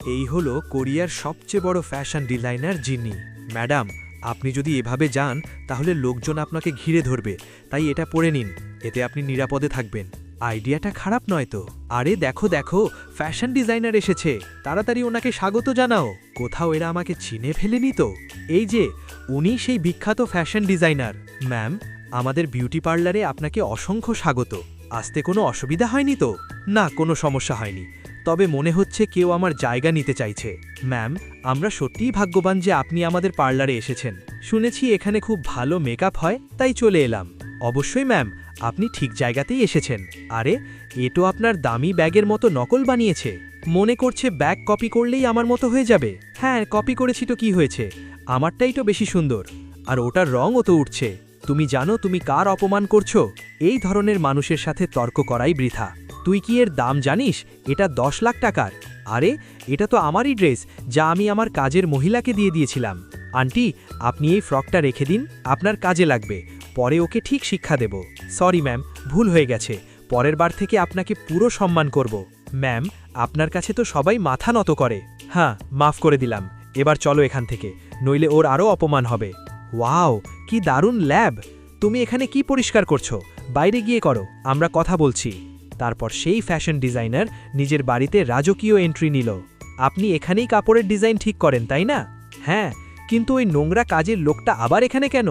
এই হলো কোরিয়ার সবচেয়ে বড় ফ্যাশন ডিজাইনার জিনি। ম্যাডাম, আপনি যদি এভাবে যান তাহলে লোকজন আপনাকে ঘিরে ধরবে, তাই এটা পরে নিন, এতে আপনি নিরাপদে থাকবেন। আইডিয়াটা খারাপ নয় তো। আরে দেখো দেখো, ফ্যাশন ডিজাইনার এসেছে, তাড়াতাড়ি ওনাকে স্বাগত জানাও। কোথাও এরা আমাকে চিনে ফেলেনি তো? এই যে, উনি সেই বিখ্যাত ফ্যাশন ডিজাইনার। ম্যাম, আমাদের বিউটি পার্লারে আপনাকে অসংখ্য স্বাগত। আসতে কোনো অসুবিধা হয়নি তো? না, কোনো সমস্যা হয়নি, তবে মনে হচ্ছে কেউ আমার জায়গা নিতে চাইছে। ম্যাম, আমরা সত্যিই ভাগ্যবান যে আপনি আমাদের পার্লারে এসেছেন। শুনেছি এখানে খুব ভালো মেকআপ হয়, তাই চলে এলাম। অবশ্যই ম্যাম, আপনি ঠিক জায়গাতেই এসেছেন। আরে, এ তো আপনার দামি ব্যাগের মতো নকল বানিয়েছে। মনে করছে ব্যাগ কপি করলেই আমার মতো হয়ে যাবে। হ্যাঁ, কপি করেছি তো কি হয়েছে, আমারটাই তো বেশি সুন্দর, আর ওটার রঙও তো উঠছে। তুমি জানো তুমি কার অপমান করছো? এই ধরনের মানুষের সাথে তর্ক করাই বৃথা। তুই কি এর দাম জানিস? এটা 10 লাখ টাকার। আরে, এটা তো আমারই ড্রেস, যা আমি আমার কাজের মহিলাকে দিয়ে দিয়েছিলাম। আন্টি, আপনি এই ফ্রকটা রেখে দিন, আপনার কাজে লাগবে, পরে ওকে ঠিক শিক্ষা দেব। সরি ম্যাম, ভুল হয়ে গেছে, পরের বার থেকে আপনাকে পুরো সম্মান করব। ম্যাম, আপনার কাছে তো সবাই মাথা নত করে। হ্যাঁ, মাফ করে দিলাম, এবার চলো এখান থেকে, নইলে ওর আরও অপমান হবে। ওয়াও, কি দারুণ ল্যাব! তুমি এখানে কি পরিষ্কার করছো? বাইরে গিয়ে করো, আমরা কথা বলছি। তারপর সেই ফ্যাশন ডিজাইনার নিজের বাড়িতে রাজকীয় এন্ট্রি নিল। আপনি এখানেই কাপড়ের ডিজাইন ঠিক করেন, তাই না? হ্যাঁ, কিন্তু ওই নোংরা কাজের লোকটা আবার এখানে কেন?